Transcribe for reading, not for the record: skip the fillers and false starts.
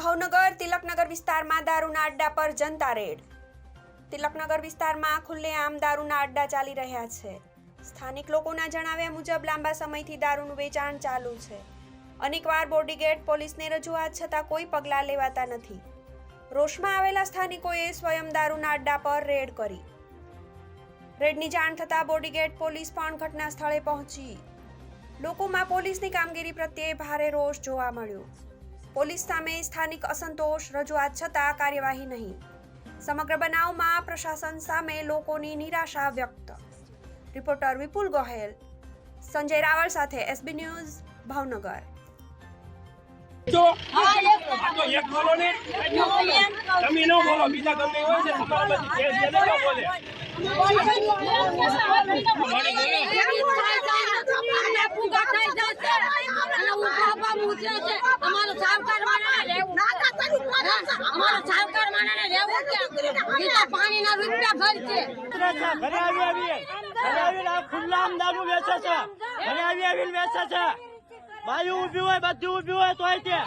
ભાવનગર તિલકનગર વિસ્તારમાં દારૂના અડ્ડા પર જનતા રેડ। તિલકનગર વિસ્તારમાં ખુલ્લેઆમ દારૂના અડ્ડા ચાલી રહ્યા છે। સ્થાનિક લોકોના જણાવ્યા મુજબ લાંબા સમયથી દારૂનું વેચાણ ચાલુ છે। અનેકવાર બોડીગેટ પોલીસને રજૂઆત છતાં કોઈ પગલાં લેવાતા નથી। રોષમાં આવેલા સ્થાનિકોએ સ્વયં દારૂના અડ્ડા પર રેડ કરી। રેડની જાણ થતાં બોડીગેટ પોલીસ પણ ઘટના સ્થળે પહોંચી। લોકોમાં પોલીસની કામગીરી પ્રત્યે ભારે રોષ જોવા મળ્યો। પોલીસ સામે સ્થાનિક અસંતોષ, રજૂઆત છતાં કાર્યવાહી નહીં। સમગ્ર બનાવમાં પ્રશાસન સામે લોકોની નિરાશા વ્યક્ત। રિપોર્ટર વિપુલ ગોહેલ, સંજય રાવળ સાથે એસબી ન્યૂઝ, ભાવનગર। એક બોલો ને તમે ન બોલો, બીજા ગમે હોય ને તમારા બધી કેસ ન બોલે। પાણીના રૂપિયા ભરશે ખુલ્લામ દારૂ વેચે છે, બાયું ઉભી હોય, બધી ઉભી હોય તોય તે